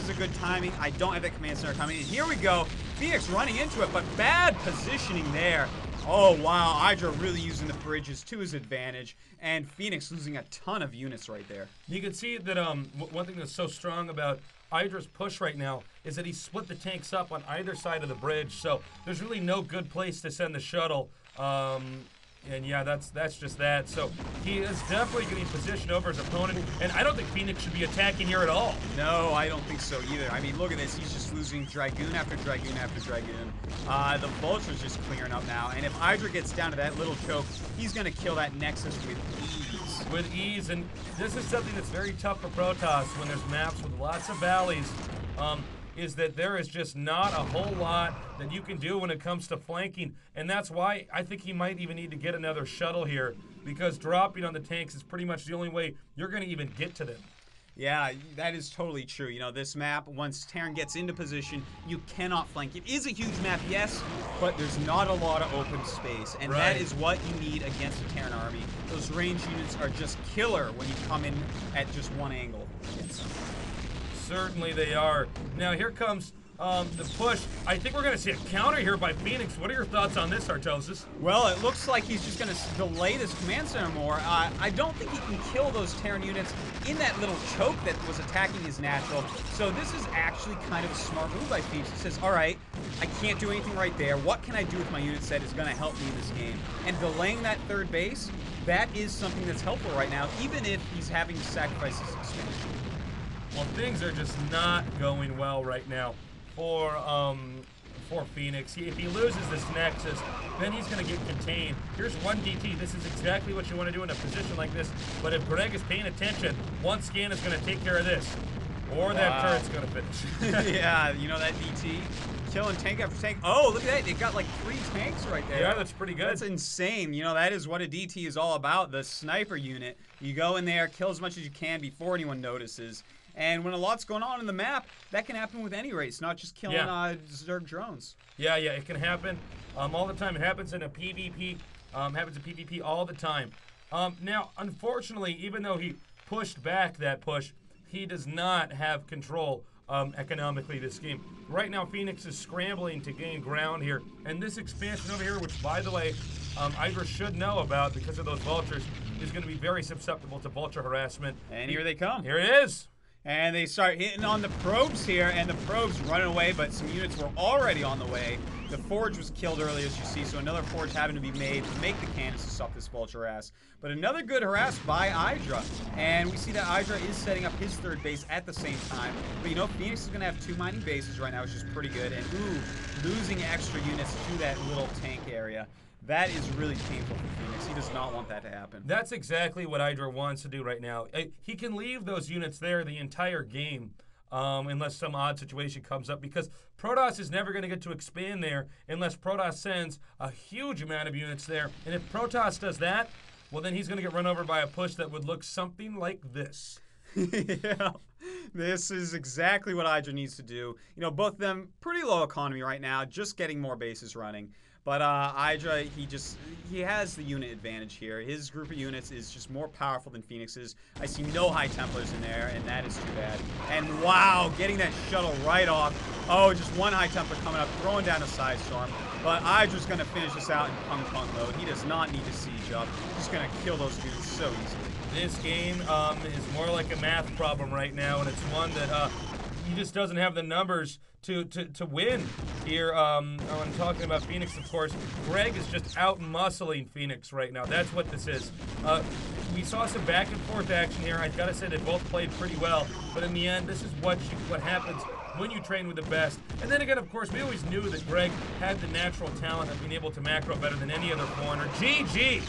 is a good timing. I don't have that command center coming. And here we go. Fenix running into it, but bad positioning there. Oh, wow. IdrA really using the bridges to his advantage. And Fenix losing a ton of units right there. You can see that one thing that's so strong about IdrA's push right now is that he split the tanks up on either side of the bridge. So there's really no good place to send the shuttle. And yeah, that's just that. So he is definitely getting positioned over his opponent. And I don't think Fenix should be attacking here at all. No, I don't think so either. I mean, look at this. He's just losing Dragoon after Dragoon after Dragoon. The Vulture's just clearing up now. And if IdrA gets down to that little choke, he's going to kill that Nexus with ease. With ease. And this is something that's very tough for Protoss when there's maps with lots of valleys. Is that there is just not a whole lot that you can do when it comes to flanking. And that's why I think he might even need to get another shuttle here, because dropping on the tanks is pretty much the only way you're going to even get to them. Yeah, that is totally true. You know, this map, once Terran gets into position, you cannot flank. It is a huge map, yes, but there's not a lot of open space. And that is what you need against a Terran army. Those range units are just killer when you come in at just one angle. Certainly they are. Now here comes the push. I think we're going to see a counter here by Fenix. What are your thoughts on this, Artosis? Well, it looks like he's just going to delay this command center more. I don't think he can kill those Terran units in that little choke that was attacking his natural. So this is actually kind of a smart move by Fenix. He says, all right, I can't do anything right there. What can I do with my unit set is going to help me in this game? And delaying that third base, that is something that's helpful right now, even if he's having to sacrifice his expansion. Well, things are just not going well right now for Fenix. If he loses this Nexus, then he's going to get contained. Here's one DT. This is exactly what you want to do in a position like this. But if Greg is paying attention, one scan is going to take care of this. Or that turret's going to finish. Yeah, you know that DT? Killing tank after tank. Oh, look at that. They got like 3 tanks right there. Yeah, that's pretty good. That's insane. You know, that is what a DT is all about, the sniper unit. You go in there, kill as much as you can before anyone notices. And when a lot's going on in the map, that can happen with any race, not just killing Zerg drones. Yeah, it can happen all the time. It happens in a PvP. Happens in PvP all the time. Now, unfortunately, even though he pushed back that push, he does not have control economically this game. Right now, Fenix is scrambling to gain ground here. And this expansion over here, which, by the way, IdrA should know about because of those vultures, is going to be very susceptible to vulture harassment. And here they come. Here it is. And they start hitting on the probes here, and the probes running away, but some units were already on the way. The forge was killed early, as you see, so another forge having to be made to make the cannons to stop this vulture harass. But another good harass by IdrA. And we see that IdrA is setting up his third base at the same time. But you know, Fenix is going to have 2 mining bases right now, which is pretty good. And losing extra units to that little tank area. That is really painful for Fenix. He does not want that to happen. That's exactly what IdrA wants to do right now. He can leave those units there the entire game unless some odd situation comes up, because Protoss is never going to get to expand there unless Protoss sends a huge amount of units there. And if Protoss does that, well, then he's going to get run over by a push that would look something like this. Yeah, this is exactly what IdrA needs to do. You know, both of them pretty low economy right now, just getting more bases running. But IdrA, he has the unit advantage here. His group of units is just more powerful than Fenix's. I see no High Templars in there, and that is too bad. And wow, getting that shuttle right off. Oh, just one High Templar coming up, throwing down a Side Storm. But IdRA's going to finish this out in punk mode. He does not need to siege up. He's going to kill those dudes so easily. This game is more like a math problem right now, and it's one that he just doesn't have the numbers to win here. I'm talking about Fenix, of course. Greg is just out-muscling Fenix right now. That's what this is. We saw some back-and-forth action here. I gotta say they both played pretty well, but in the end, this is what happens when you train with the best. And then again, of course, we always knew that Greg had the natural talent of being able to macro better than any other foreigner. GG!